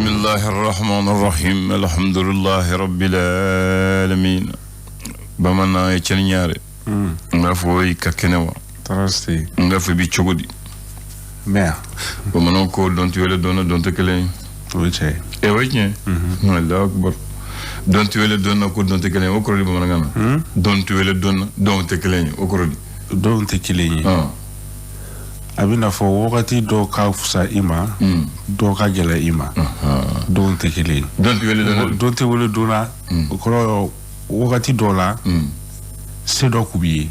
الله الرحمن الرحيم الحمد لله رب العالمين بمنا يتشنياري ngafo kakenewa tarasti ngafo bi chogodi mea bamano ko donti wele dona donte kele wiche e wiche Allah akbar donti wele dona ko donte kele o korodi bamana ngana donti wele dona donte kele o korodi donte kele abina fo wakati do ka fusa ima do ka gela ima donte kele donte wele dona ko wakati dola sedo kubi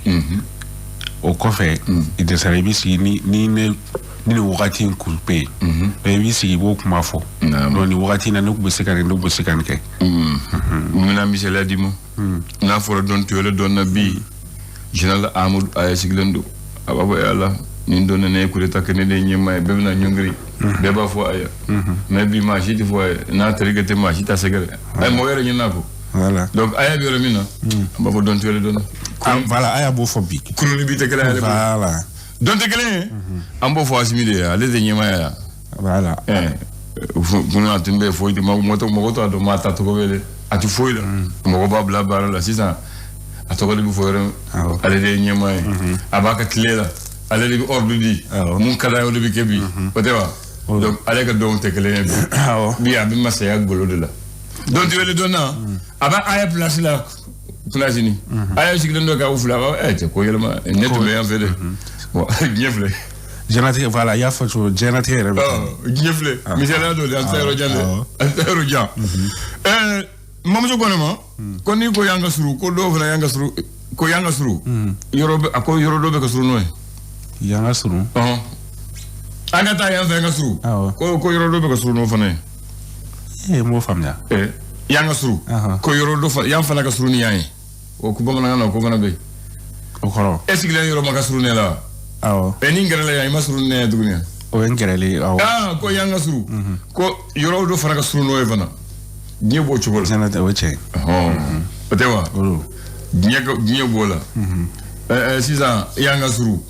o kofe ide service ni wakati nkulpe bisi bo kuma fo no ni wakati na nuku besekane ke muna misela dimo na foro don tuele don na bi general Amadou Aya Siglendo ababo yalla ni don ne ko ta kene de nyema be na nyongri be ba fo aya na bi ma jiti fo na trigete ma jita segere ay mo yere nyina ko voilà donc aya bi remina ababo don tuele don voilà aya bo fo bi kunu bi te kala voilà don te kala ambo fo asimide ale de nyema ya voilà kuna atimbe fo di moto ado mata to ko wele ati fo ila mo ba bla bara la sisa atoko de fo re ale de nyema abaka tlela ale de ordu di mun kala yo de bi kebi otewa donc ale ka don te kala bi abi masaya golo de la donc wele dona aba aya place la place ni aya Siglendo ka ufla ko yelma neto me en fait ñefle janati voilà ya fa so janati re ñefle misela do antero jan mom jo gonema kon ni ko yanga suru ko do fa yanga suru ko yanga suru yorobe ako yorodo be ko suru noy yanga suru agata yanga suru ko yorodo be ko suru no fa ne mo famna yanga suru ko yorodo fa yam fa la ka suru ni yayi o ku bamana na ko bana be o koro esigla yoro maka suru ne la eni ngerele ya masuru ne dunya o ngerele ko yanga suru ko yoro do fara ka suru no evana nyebo chobol janata weche otewa nyebo la sisa yanga suru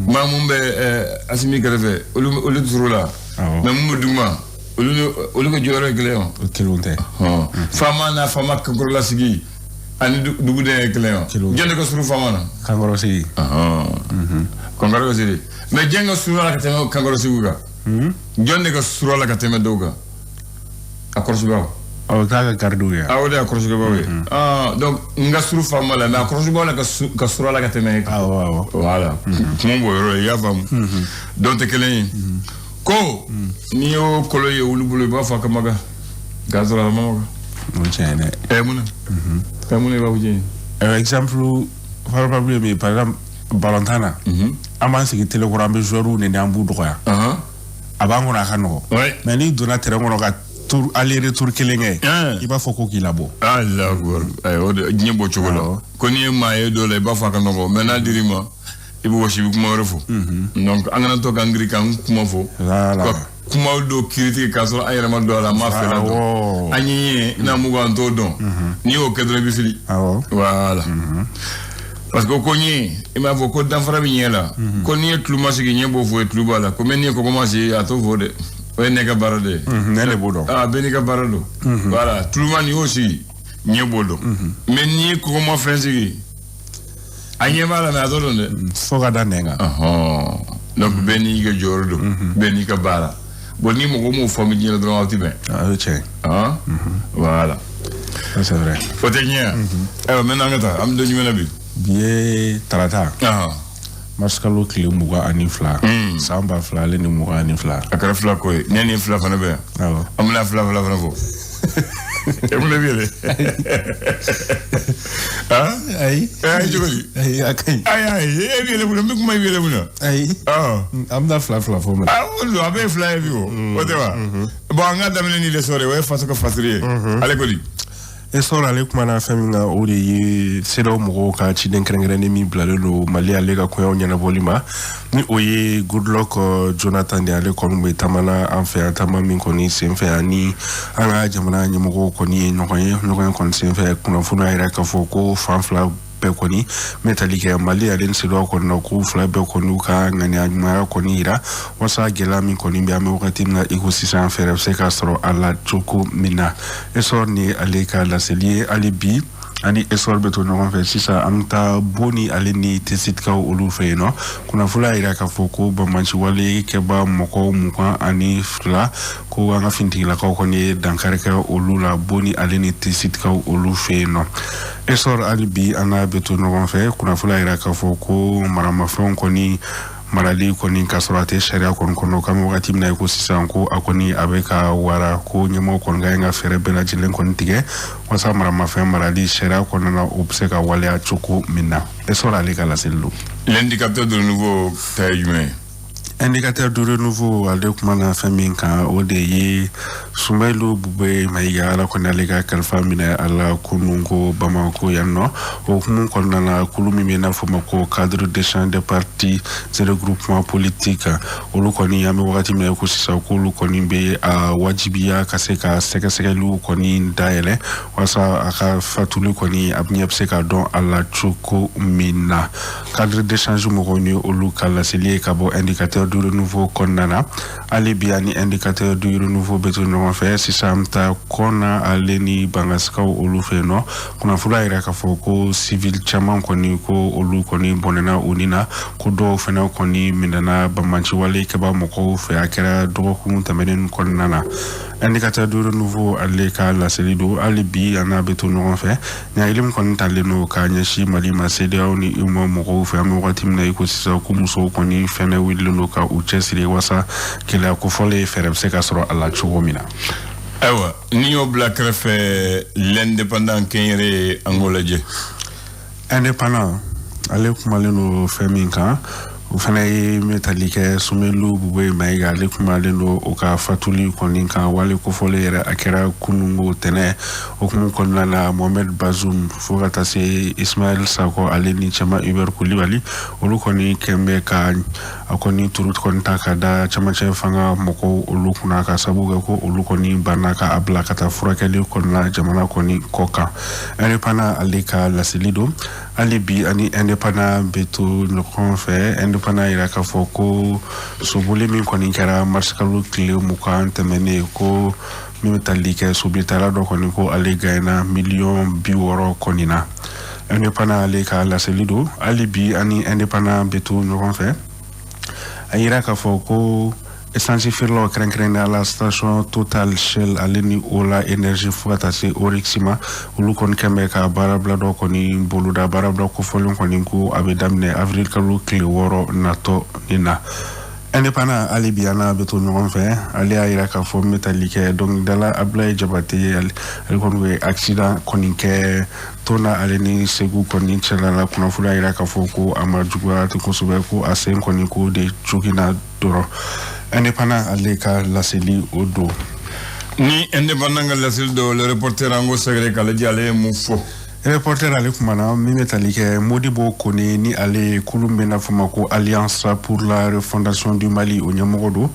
ma mumbe asimi grefe olu suru la na mumbe duma olu ko joro gleo kelonte fama ko la sigi ani dugu de kleo jende ko suru famana kangoro si kangoro si mais jenga suru la katema kangoro si uga jonde ko suru la katema doga akorsu bawo o taga gardu ya awde akorsu bawo donc nga suru famala na akorsu bawo la ka suru la katema voilà mon boyro ya fam donc te kelen ko ni yo kolo ye ulubulu ba fa kamaga gazra mamaga mo chene muna kamune ba wuje exemple probablement mais par exemple balantana aman sigi telegram be joru ne ambu doya abango na kano mais ni dona tere ngono ka tour aller retour kelenge iba foko ki labo Allah akbar ay o nyebo chogola ko ni maye do le ba fa kano mais na dirima ibu woshi bi kuma refu donc angana to gangri kan kuma fo kuma do critique kaso ayere ma do la ma fe la do anyi na mu gan to don ni o kedre bi fili voilà parce que ko ni ima vo ko dan fara bi nyela ko ni tlu ma sigi nyebo fo tlu bala ko men ni ko commencer à to vode o ne ga barade nele bodo beni ga barado voilà tlu ma ni aussi nyebo do men ni ko mo frenzi anye mala na do don de foga danenga donc beni ga jordo beni ka bara boni mo famille le droit ti ben voilà c'est vrai faut tenir maintenant ngata am do nyumena bi bien tarata maskalo kile muga anifla samba fla le ni muga anifla akara fla ko neni fla fana be amla fla fo emule biele ay jogoli ay biele mu mi kuma biele mu am da fla fo me lo abe fla bi o whatever bon nga damene ni le sore we faso ko fasri ale ko di e sora le kuma na famina o de sedo mo ka ci den krengere ni mi blalo lo mali ale ga ko nyana bolima ni oye good luck Jonathan de ale ko mbe tamana en fait tamami ko ni sen fait ani anga jamana ni mo ko ni no ko kon sen fait kuna funa ira ka foko fanfla be koni metalike mali alen sido ko no ku fla be koni ka ngani agma koni ira wasa gela min koni be am wakati na ecosystem fere se kastro ala chuku mina eso ni aleka la selie alibi ani esor beto no konfe sisa amta boni alini tesit ka ulu fe no kuna fula ira ka foko ba manchi wale ke ba moko muka ani fula ko anga finti la ko ni dankare ka ulu la boni alini tesit ka ulu fe no esor alibi ana beto no konfe kuna fula ira ka foko marama fon koni marali koni kasorate sharia kono kama wakati mna yuko sisanko akoni abeka wara ko nyemo konga nga fere bela jilen koni tige wasa marama fe marali sharia kono na obseka wale a chuku mina esola leka la selu l'indicateur de nouveau taille humain indicateur de renouveau avec mana faminka odeye sumelu bube maiga ala kona lega kalfa mina ala kunungo bamako yanno o kumun konna na kulumi mina fomako cadre d'échange des partis et le groupement politique olu koni yame wakati mina ko sisa ko lu koni be a wajibiya kaseka seka lu koni daele wasa aka fatulu koni abnyep seka don ala chuko mina cadre d'échange mo koni olu kala selie kabo indicateur du renouveau konnana ali biani indicateur du renouveau beto no fait si samta kona aleni bangaska olu feno kuna fula ira ka foko civil chaman koni ko olu koni bonena unina ko do fena koni mindana bamanchi wale ke ba moko fe akera do ko tamenen konnana indicateur du renouveau aleka la selido alibi ana beto no fait nya ilim kon taleno ka nyashi mali masedeo ni umo moko fe am watim na ko sisa ko muso koni fena willo ka uchesiri wasa kila ko fole ferem se kasro ala chugomina ewa niyo black refe l'indépendant kenyere angolaje indépendant ale kumaleno feminka ufana metalike sumelu bube maiga ale kumaleno oka fatuli koninka wale ko fole era akera kunungo tene okumu konnala Mohamed Bazoum fogata se Ismail Sako ale ni chama Uber Kulibali olu koni kembe ka akoni turut kontaka da chama fanga moko olu kuna ka sabuga ko olu koni banaka abla kata furakeli konna jamana koni koka indépendant alika la selido alibi ani indépendant beto no konfe indépendant ira ka foko sobole min koni kara marskalu kle muka temene ko mimetalike sobitara do koni ko aligana million biworo konina indépendant alika la selido alibi ani indépendant beto no konfe ayira ka foko essence firlo kren la station Total Shell aleni ola energy fugata se orixima ulu kon kembe ka barabla do koni boluda barabla ko folon koni ko abedamne avril kalu kle woro nato nina indépendant alibiana beto no fe ali ayira ka fo metalike donc dala ablay jabate al kon we accident koni ke tona aleni segu koni chalala kuna fula ayira ka fo ko amajugwa to ko subeko asen koni ko de chukina doro indépendant aleka la seli odo ni indépendant la seli do le reporter ango segre kala jale mu fo reporter ale kumana mi metalike Modibo Kone ni ale kulumbe na famako Alliance pour la refondation du Mali o nyamodo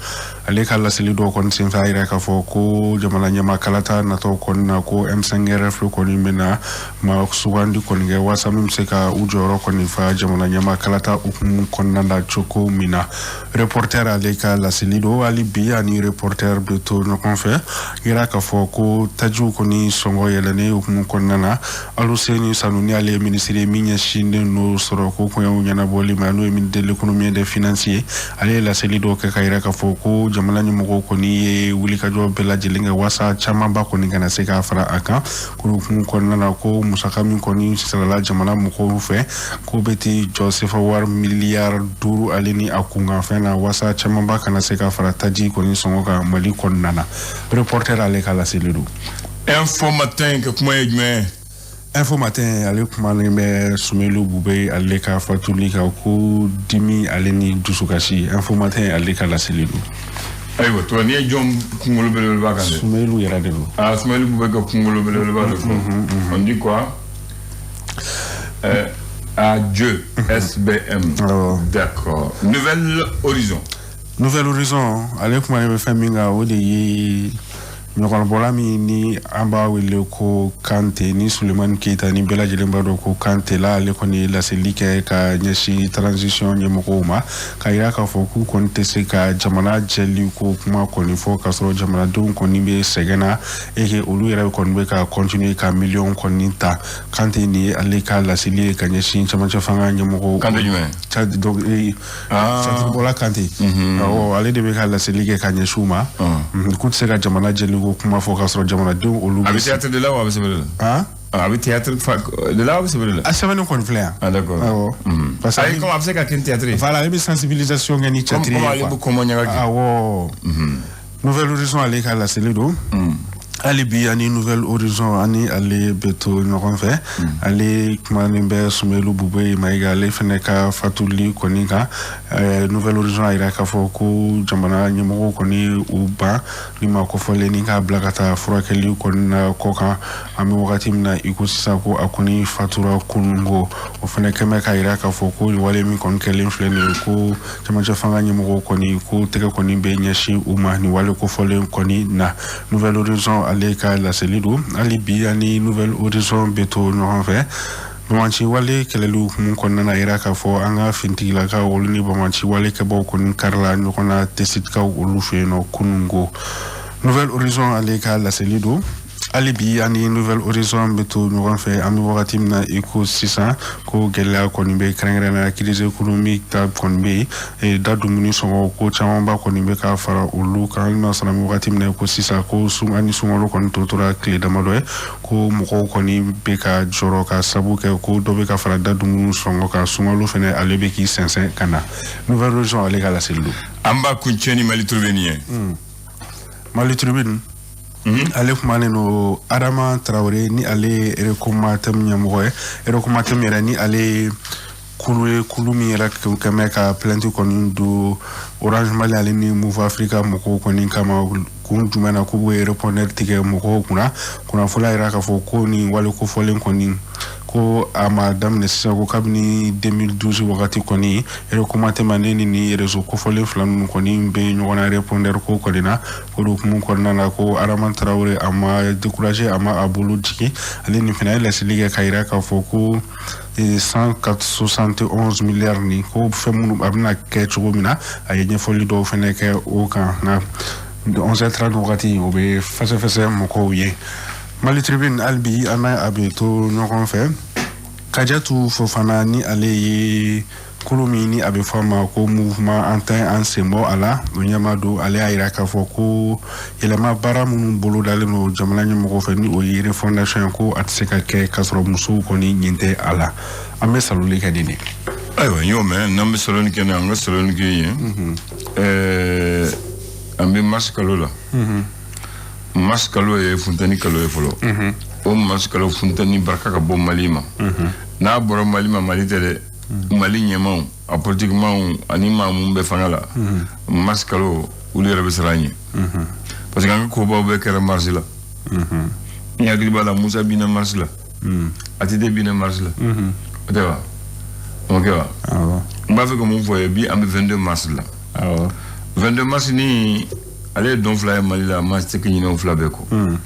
ale kala seli do kon sen faira ka foko jamala nyama kalata na to kon na ko M5RF ko ni mena ma suwandi kon ge wasamim seka ujoro kon fa jamala nyama kalata kon nanda choko mina reporter ale kala seli do ali biya ni reporter beto no konfe ira ka foko taju koni songo yelane kon nana alu seni sanuni ale ministre minya shinde no soroko ko nyana boli manu ministre de l'économie et des financiers ale la selido ka kaira ka foko jamala ni moko ko ni wuli ka jo bela jilinga wasa chama ba ko ni kana se ka fara aka ko nana ko musaka min ko ni sala jamala moko fe ko beti Joseph war milliard duru ale ni akunga fe na wasa chama ba kana se ka fara taji ko ni songo ka mali ko nana reporter ale ka la selido info matin que kuma yejme info matin ale kuma me sumelu bube ale ka fatuli ka ko dimi ale ni dusukasi info matin ale ka la selido aywa to ni jom kungolo bele ba kan sumelu yara de ah sumelu bube ka kungolo bele ba on dit quoi adieu SBM d'accord Nouvel Horizon ale kuma me faminga o de yi ɲɔgɔn bɔla min ni an b'a wele ko Kante ni Sulemani Keita ni bɛɛ lajɛlen b'a dɔn ko Kante la ale kɔni laseli kɛ ka ɲɛsin transition ɲɛmɔgɔw ma ka yira k'a fɔ k'u kɔni tɛ se ka jamana jɛli ko kuma kɔni fɔ k'a sɔrɔ jamanadenw kɔni bɛ sɛgɛn na et olu yɛrɛ kɔni bɛ ka continuer ka miliyɔn kɔni ta Kante ni ye ale ka laseli ye ka ɲɛsin cɛmancɛ fanga ɲɛmɔgɔw Kante jumɛn Bɔla Kante ale de bɛ ka laseli kɛ ka ɲɛsin u ma k'u tɛ se ka jamana jɛli ko kuma fɔ k'a sɔrɔ jamanadenw olu a bɛ théâtre de la wa a bɛ sɛbɛn de la a bɛ théâtre de la a bɛ sɛbɛn de la a sɛbɛnnen kɔni filɛ yan d'accord parce que comme a bɛ se ka kɛ ni théâtre ye voilà ale bɛ sensibilisation kɛ ni théâtre ye comme ale bɛ kɔmɔ ɲaga kɛ awɔ Nouvelle Horizon ale ka laseli don ali bi ani Nouvelle Horizon ani ale bɛ to ɲɔgɔn fɛ ale kumanen bɛ Sumelu Bube Mayiga ale fɛnɛ ka fatuli kɔni kan Nouvelle Horizon a yira k'a fɔ ko jamana ɲɛmɔgɔw kɔni u ban ni ma kɔfɔlen ni k'a bila ka taa furakɛli kɔni na kɔ kan an bɛ wagati min na i ko sisan ko a kɔni fatura kunungo o fɛnɛ kɛmɛ k'a yira k'a fɔ ko wale min kɔni kɛlen filɛ nin ye ko cɛmancɛ fanga ɲɛmɔgɔw kɔni ko tɛgɛ kɔni bɛ ɲɛsin u ma ni wale kɔfɔlen kɔni na Nouvelle Horizon ale ka laseli don hali bi ani Nouvelle Horizon bɛ to ɲɔgɔn fɛ Bamaci wale kɛlɛli hukumu kɔnɔna na yira k'a fɔ an ka fintigilakaw olu ni Bamaci wale kɛbaw kɔni karila ɲɔgɔn na tɛsitikaw olu fɛ yen nɔ kunungo Nouvelle Horizon ale ka laseli don hali bi ani Nouvelle Horizon bɛ to ɲɔgɔn fɛ an bɛ wagati min na i ko sisan ko gɛlɛya kɔni bɛ kɛrɛnkɛrɛnnenya crise économique ta kɔni bɛ yen da dumuni sɔngɔ ko camanba kɔni bɛ ka fara olu kan n'a sɔrɔ an bɛ wagati min na i ko sisan ko ani sunkalo kɔni to tora tile damadɔ ye ko mɔgɔw kɔni bɛ ka jɔrɔ ka sabu kɛ ko dɔ bɛ ka fara da dumuni sɔngɔ kan sunkalo fɛnɛ ale bɛ k'i sɛnsɛn ka na Nouvelle Horizon ale ka laseli don an b'a kuncɛ ni Mali Tribune ye Mali Tribune ale kumanen no Adama Traoré ni ale Recomatem ɲɛmɔgɔ ye Recomatem yɛrɛ ni ale kulu min yɛrɛ kɛmɛ ka plainte kɔni do Orange Mali ale ni Move Africa mɔgɔw kɔni kama kun jumɛn na k'u bɛ répondeur tigɛ mɔgɔw kunna kunnafoni yɛrɛ k'a fɔ ko ni wale kofɔlen kɔni ko a ma daminɛ sisan ko kabini 2012 wagati kɔni Recomatem ale ni réseau kofɔlen fila ninnu kɔni bɛ ɲɔgɔn na répondeur ko kɔni na o hukumu kɔnɔna na ko Adama Traoré a ma découragé a ma a bolo jigin ale ni fɛnɛ ye laseli kɛ ka yira k'a fɔ ko 171 milliards ni ko fɛn minnu a bɛna kɛ cogo min na a ye ɲɛfɔli dɔw fɛnɛ kɛ o kan nka 11h30 wagati o bɛ fɛsɛfɛsɛ mɔgɔw ye Mali Tribune hali bi an n'a bɛ to ɲɔgɔn fɛ Kadiatu Fofana ni ale ye kulu min ni a bɛ fɔ a ma ko mouvement an tɛ an sen bɔ a la o ɲɛma don ale y'a yira k'a fɔ ko yɛlɛma baara minnu bolo dalen don jamana ɲɛmɔgɔw fɛ ni o ye refondation ye ko a tɛ se ka kɛ k'a sɔrɔ musow kɔni ɲin tɛ a la an bɛ saloli kɛ de ne ayiwa n y'o mɛn n'an bɛ saloni kɛ an ka saloni kɛ yen an bɛ mars kalo la Mars kalo ye funteni kalo ye fɔlɔ o Mars kalo funteni barika ka bɔ Mali ma n'a bɔra Mali ma Mali tɛ dɛ Mali ɲɛmaw a politiquemaw ani maa mun bɛ fanga la Mars kalo olu yɛrɛ bɛ siran an ɲɛ parce que an ka kobaw bɛɛ kɛra Mars la n hakili b'a la Musa binna Mars la Atite binna Mars la o tɛ wa o kɛ wa n b'a fɛ ka mun fɔ ye bi an bɛ 22 mars la 22 mars ni ale don fila ye Mali la ma se ka ɲinɛ o fila bɛɛ kɔ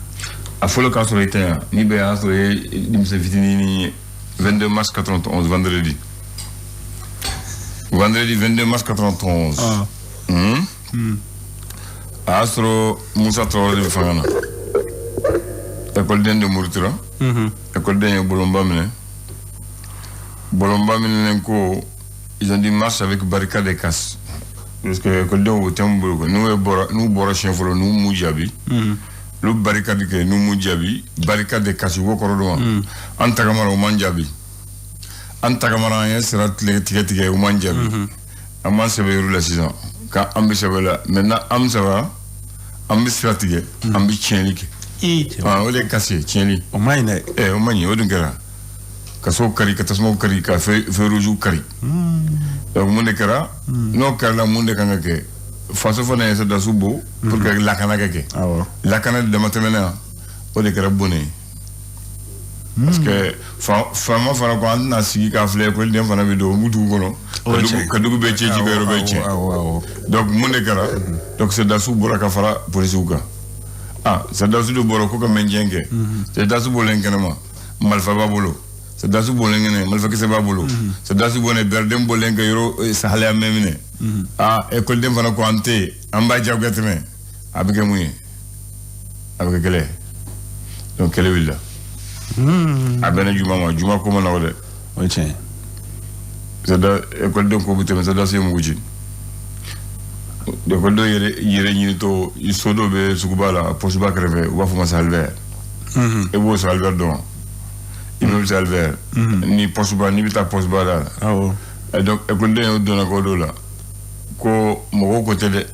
a fɔlɔ k'a sɔrɔ i tɛ yan ni bɛ y'a sɔrɔ ye denmisɛn fitinin ni 22 mars 91 vendredi 22 mars 91 a y'a sɔrɔ Musa Traoré de bɛ fanga na écoleden de Murutira écoleden ye bolonba minɛ ko ils ont dit marche avec barricade et casse parce que écoleden o tɛ mun bolo n'u bɔra siɲɛ fɔlɔ n'u m'u jaabi lu barricade kɛ n'u m'u jaabi barricade et casse ko kɔrɔ dɔn wa an tagamara o man jaabi an tagamara an ye sira tigɛ o man jaabi an m'an sɛbɛ yɔrɔ la sisan k'an bɛ sɛbɛ la maintenant an sɛbɛ an bɛ sira tigɛ an bɛ tiɲɛli kɛ o de ye casse ye tiɲɛli o ma ɲi dɛ o ma ɲi o dun kɛra ka so kari ka tasuma kari ka feu rouge kari donc mun de kɛra n'o kɛra mun de kan ka kɛ faso fana ye sɔrɔdasiw bɔ pour que lakana ka kɛ lakana dama tɛmɛna o de kɛra bonne ye parce que faama fana ko an tɛna sigi k'a filɛ écoliden fana bɛ don o dugu kɔnɔ ka dugu bɛɛ tiɲɛ ji bɛɛ yɔrɔ bɛɛ tiɲɛ donc mun de kɛra donc sɔrɔdasiw bɔra ka fara polisiw kan ah ça doit se boro ko menjenge c'est dasu bolenkenema malfa babolo c'est dasu bolengene malfa kese babolo c'est dasu boné berdem bolenke yoro sahale amemine ah école dem fana ko ante amba jawgateme abike muyi abike kele donc kele willa abena juma ko mona wode okay c'est da école dem ko buteme c'est dasu muguji de ko do yere ñi to sodo be sukubala poche ba kreve wa fuma salver e bo salver don ibe salver ni poche ba ni bita poche ba la et donc e ko do na ko do la ko mo ko tele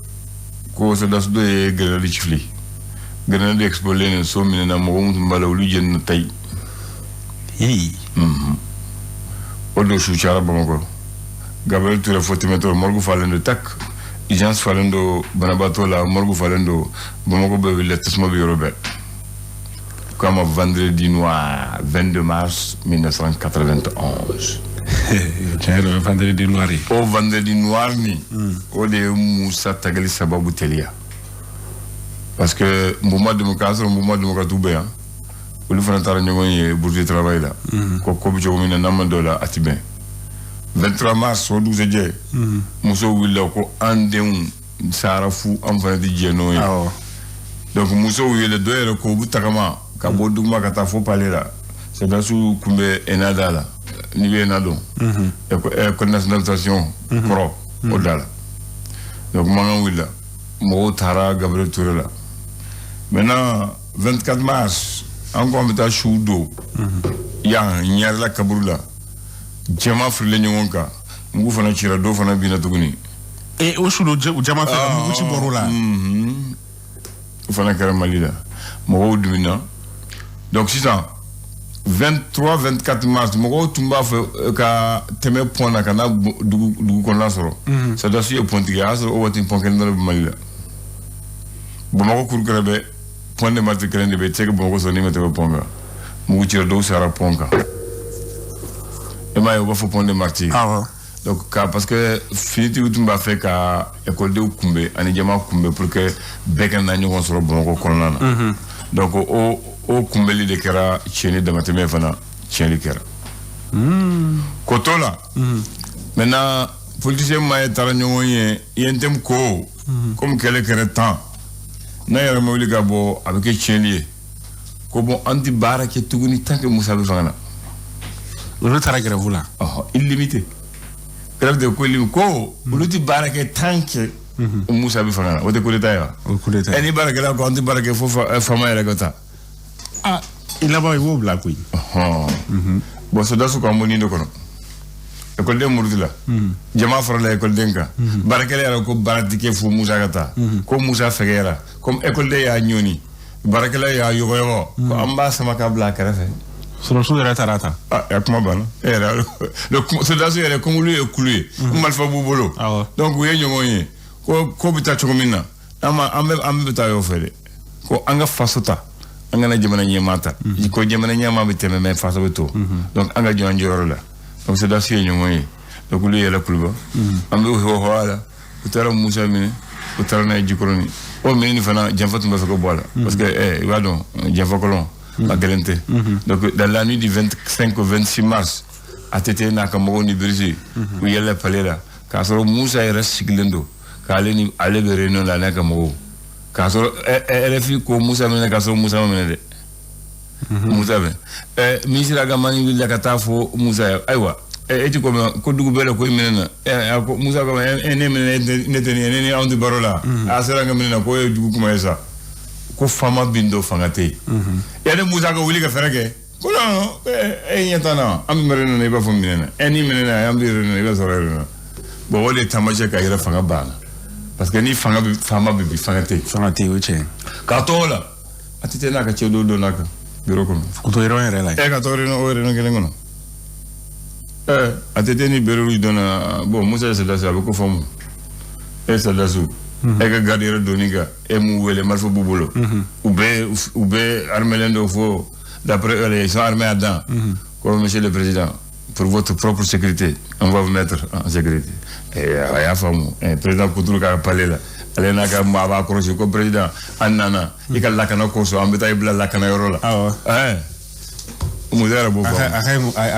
ko se das do e gëna di chifli gëna di expoler so mi na mo mu mbala lu jën tay o do su chara ba ko Gabriel Touré fotimetor morgu falendo tak Igence falendo Banabato la morgu falendo Bamako be lettre mo bi Robert comme vendredi noir 22 mars 1991 tiens le vendredi noir o vendredi noir ni o de Moussa Tagali sababu telia parce que mouvement démocratique be hein o lu fana tara ñoy bourse de travail là ko bi jogo mi na namando la atiben 23 mars au 12 juillet muso willa ko andem sara fu am fa di jeno donc muso willa doere ko butakama ka boduma ka ta fo parler là c'est dans sous kumbe enada là ni enado e ko national station pro odala donc manga willa mo tara Gabriel Touré là maintenant 24 mars encore meta choudo ya nyar la kaburula jama frile nyonka ngu fana chira do fana bina tuguni e o shudo jama fela mu ci borula fana kara malida mo dumina donc c'est ça 23 24 mars mo tumba ka teme pona kana dugu kon la soro ça doit se pontiga asro o watin ponken do malida bo mo ko kurkrabe ponde marti krende be tege bo ko so ni mete ponga mu chira do sara ponga il va faut prendre martyr donc parce que finiti utumba fait ka école de kumbe ani jama kumbe pour que beka na ñu soro bongo kolana donc o kumbe li de kera cheni de mateme fana cheni kera kotola maintenant politicien ma tara ñoye yentem ko comme quel kera temps na yara mo liga bo avec cheni ko bon anti barake tuguni tanke musa be fana le taragere vula illimité grave de ko lim ko uluti barake tanke musa bi fana o de ko deta eni barake la ko anti barake fo fama era gota il a pas eu black queen bon so dasu ko moni ndo kono école de murdila jama fara la école denka barake la ko baratike fo musa gata ko musa fegera comme école de ya ñoni barake la ya yogo ko amba sama ka black refe solo su era tarata ya kuma bana era le so dasu era comme lui est coulé malfa bubolo donc we ñomoye ko bita chomina ambe bita yo fere ko anga fasota anga na jemana nyemata ko jemana nyama biteme me faso beto donc anga jonjoro la donc so dasu ñomoye donc lui est la kulba ambe ho wala utara musa mi utara na jikoroni o meni fana jamfatu mba ko bola parce que wadon jamfakolon la galente donc dans la nuit du 25 au 26 mars à tété na kamoro ni berger où il y a la palera kasoro musa est recyclendo kaleni ale be réunion la na kamoro kasoro RFI ko musa mena kasoro musa mena de musa be misira ga mani willa katafo musa aywa eti ko dugu bele ko mena ko musa ko ne mena ne on de barola asara ga mena ko dugu kuma esa ko fama bindo fangate ya de musa ko wuli ka fereke ko no nyatana am mereno ne ba fomina eni menena am de reno ne ba sorero bo wole tamaje ka ira fanga bana parce que ni fanga bi fangate uche katola atite na ka chedo do naka biro ko to iro en rela ka to reno o reno kele ngono atite ni biro ru dona bo musa se da sa ko fomu sa da su ega gadira doniga emu wele malfo bubolo ube armelendo fo d'après les sont armés à dents comme monsieur le président pour votre propre sécurité on va vous mettre en sécurité et ya famu président Koutourou ka parler là ale n'a ka maa b'a kɔrɔsi ko président an nana i ka lakana kosɔn an bɛ taa i bila lakana yɔrɔ la Musa yɛrɛ b'o fɔ a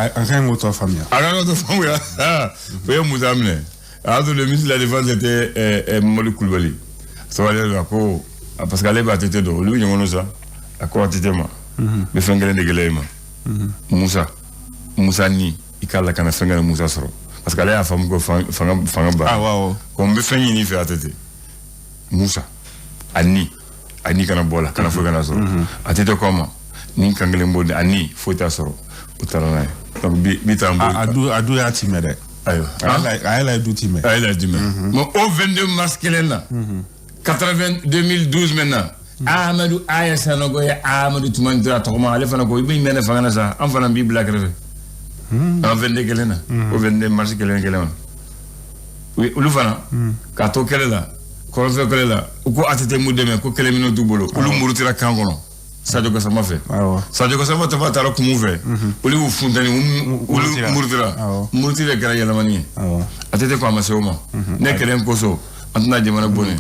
ka ɲi k'o tɔ faamuya a ka ɲi k'o tɔ faamuya o ye Musa minɛ a y'a to le ministre de la défense était Mamadu Kulibali sabali la ko parce que ale b'a tete dɔn olu bɛ ɲɔgɔn sa a ko a tete ma n bɛ fɛn kelen de gɛlɛya i ma Musa ni i k'a lakana fɛn kelen Musa sɔrɔ parce que ale y'a faamu ko fanga ba ko n bɛ fɛn ɲini fɛ a tete Musa a ni kana bɔ la kana foyi kana sɔrɔ a tete ko a ma ni kan kelen b'o de a ni foyi t'a sɔrɔ o taara n'a ye donc bi t'an bolo a du y'a timɛ dɛ ayiwa a yɛlɛ du timɛ a yɛlɛ timɛ mais au 22 mars kelen na 2012 maintenant Amadou Aya Sanogo ye Amadou Toumani Touré tɔgɔma ale fana ko i bɛ mɛn ne fanga na sa an fana b'i bila kɛrɛfɛ en 22 kelen na au 22 mars kelen ma olu fana k'a to kɛlɛ la kɔrɔfɛ kɛlɛ la u ko ATT mu dɛmɛ ko kɛlɛ minɛw t'u bolo olu murutira kan kɔnɔ Sadio Gassama fɛ Sadio Gassama taara kumu fɛ olu y'u funteni olu muruti de kɛra yɛlɛmani ye ATT ko a ma se o ma ne kɛlɛ kosɔn an tɛna jamana bonni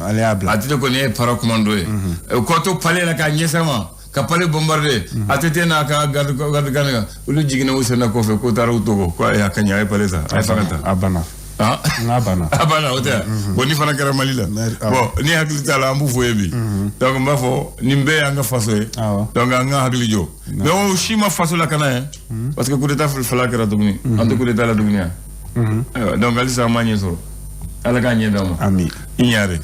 ATT kɔni ye para commando ye kɔ to palais la k'a ɲɛsin ma ka palais bombarder ATT n'a ka garde kan olu jiginna u senna kɔfɛ ko taara u Togo ko a ka ɲɛ a ye palais ta a ye fanga ta a banna n'a banna o tɛ bon ni fana kɛra Mali la bon ni hakili t'a la an b'u fɔ ye bi donc n b'a fɔ nin bɛɛ y'an ka faso ye donc an ka hakili jɔ mais o si ma faso la kana ye parce que coup d'état fila kɛra tuguni an tɛ coup d'état la tuguni yan donc halisa an m'a ɲɛ sɔrɔ Ala k'a ɲɛ d'an ma amin i ɲare